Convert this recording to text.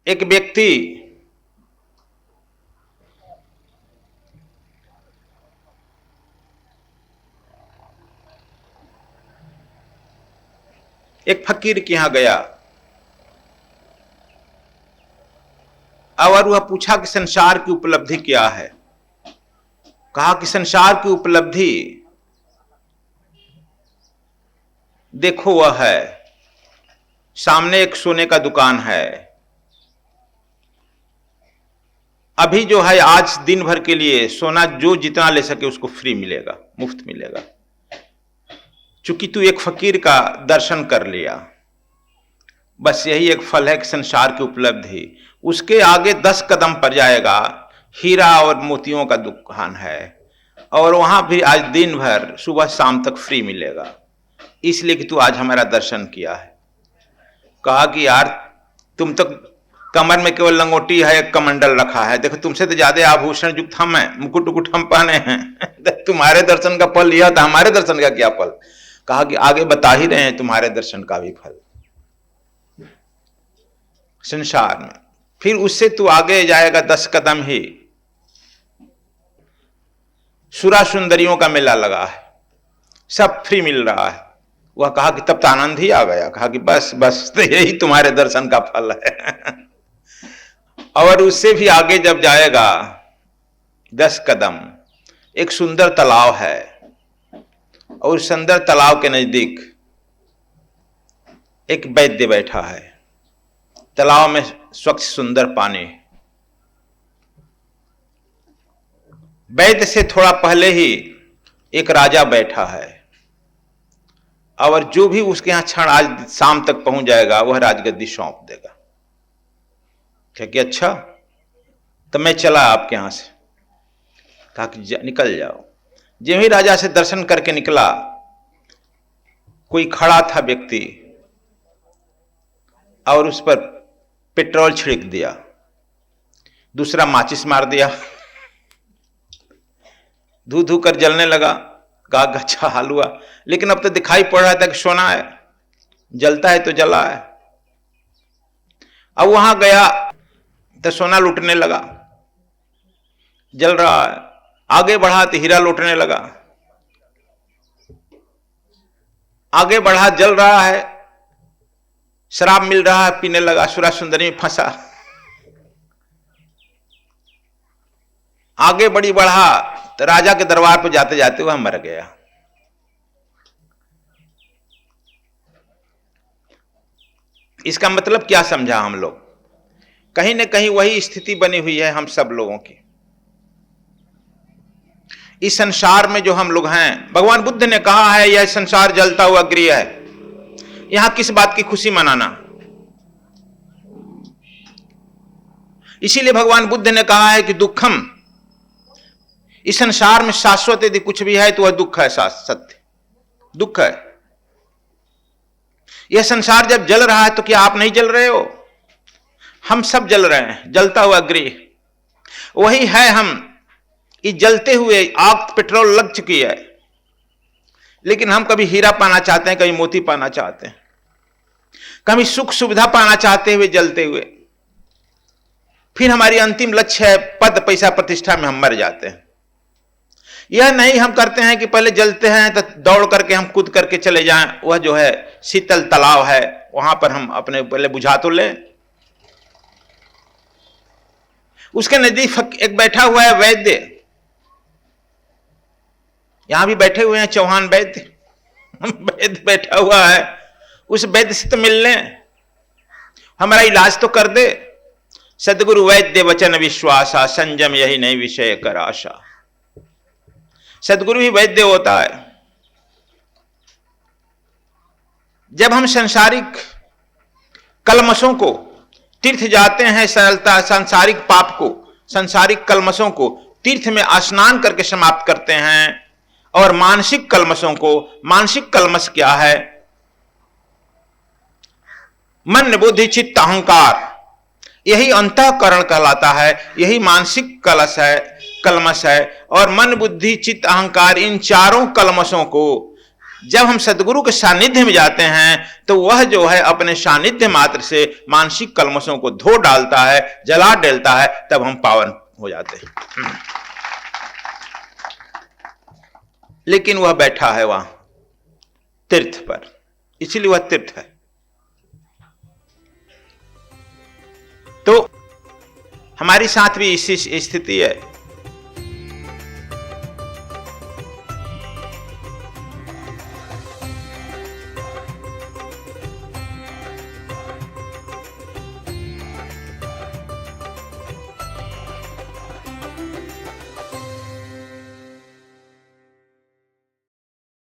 एक व्यक्ति एक फकीर के यहां गया और वह पूछा कि संसार की उपलब्धि क्या है। कहा कि संसार की उपलब्धि देखो, वह है सामने एक सोने का दुकान है। अभी जो है आज दिन भर के लिए सोना जो जितना ले सके उसको फ्री मिलेगा, मुफ्त मिलेगा। चूंकि तू एक फकीर का दर्शन कर लिया, बस यही एक फल है कि संसार की उपलब्धि। उसके आगे 10 कदम पर जाएगा, हीरा और मोतियों का दुकान है और वहां भी आज दिन भर सुबह शाम तक फ्री मिलेगा, इसलिए कि तू आज हमारा दर्शन किया है। कहा कि यार तुम तो कमर में केवल लंगोटी है, एक कमंडल रखा है, देखो तुमसे तो ज्यादा आभूषण युक्त हम हैं, मुकुट उकुट हम पहने हैं। तुम्हारे दर्शन का फल यह था, हमारे दर्शन का क्या फल? कहा कि आगे बता ही रहे हैं तुम्हारे दर्शन का भी फल संसार में। फिर उससे तू आगे जाएगा 10 कदम ही, सुरा सुंदरियों का मेला लगा है, सब फ्री मिल रहा है। वह कहा कि तब तो आनंद ही आ गया। कहा कि बस बस तो यही तुम्हारे दर्शन का फल है। और उससे भी आगे जब जाएगा 10 कदम, एक सुंदर तालाब है और सुंदर तालाब के नजदीक एक वैद्य बैठा है। तालाब में स्वच्छ सुंदर पानी। वैद्य से थोड़ा पहले ही एक राजा बैठा है और जो भी उसके यहां क्षण आज शाम तक पहुंच जाएगा वह राजगद्दी सौंप देगा। क्या कि अच्छा, तो मैं चला आपके यहां से। कहा कि निकल जाओ। जब ही राजा से दर्शन करके निकला, कोई खड़ा था व्यक्ति और उस पर पेट्रोल छिड़क दिया, दूसरा माचिस मार दिया, धू धू कर जलने लगा। कहा अच्छा हाल हुआ, लेकिन अब तो दिखाई पड़ रहा था कि सोना है, जलता है तो जला है। अब वहां गया तो सोना लूटने लगा, जल रहा है। आगे बढ़ा तो हीरा लूटने लगा, आगे बढ़ा जल रहा है, शराब मिल रहा है, पीने लगा, सुरा सुंदरी में फंसा। आगे बड़ी बढ़ा तो राजा के दरबार पर जाते जाते वह मर गया। इसका मतलब क्या समझा हम लोग? कहीं ना कहीं वही स्थिति बनी हुई है हम सब लोगों की। इस संसार में जो हम लोग हैं, भगवान बुद्ध ने कहा है यह संसार जलता हुआ गृह है, यहां किस बात की खुशी मनाना? इसीलिए भगवान बुद्ध ने कहा है कि दुखम, इस संसार में शाश्वत यदि कुछ भी है तो वह दुख है, सत्य दुख है। यह संसार जब जल रहा है तो क्या आप नहीं जल रहे हो? हम सब जल रहे हैं, जलता हुआ गृह वही है हम। इस जलते हुए आग पेट्रोल लग चुकी है, लेकिन हम कभी हीरा पाना चाहते हैं, कभी मोती पाना चाहते हैं, कभी सुख सुविधा पाना चाहते हुए जलते हुए। फिर हमारी अंतिम लक्ष्य है पद पैसा प्रतिष्ठा में हम मर जाते हैं। यह नहीं हम करते हैं कि पहले जलते हैं तो दौड़ करके हम कूद करके चले जाएं, वह जो है शीतल तालाब है वहां पर हम अपने पहले बुझा तो लें। उसके नजदीक एक बैठा हुआ है वैद्य, यहां भी बैठे हुए हैं चौहान वैद्य। वैद्य बैठा हुआ है, उस वैद्य से तो मिल लें, हमारा इलाज तो कर दे। सदगुरु वैद्य वचन विश्वासा, संयम यही नहीं विषय कर आशा। सदगुरु ही वैद्य होता है। जब हम संसारिक कलमशों को, तीर्थ जाते हैं सरलता, सांसारिक पाप को, सांसारिक कलमशों को तीर्थ में स्नान करके समाप्त करते हैं, और मानसिक कलमशों को, मानसिक कलमश क्या है? मन बुद्धि चित्त अहंकार, यही अंतःकरण कहलाता है, यही मानसिक कलश है, कलमश है। और मन बुद्धि चित्त अहंकार, इन चारों कलमशों को जब हम सदगुरु के सानिध्य में जाते हैं तो वह जो है अपने सानिध्य मात्र से मानसिक कलमशों को धो डालता है, जला डालता है, तब हम पावन हो जाते हैं। लेकिन वह बैठा है वहां तीर्थ पर, इसलिए वह तीर्थ है। तो हमारी साथ भी इसी स्थिति है।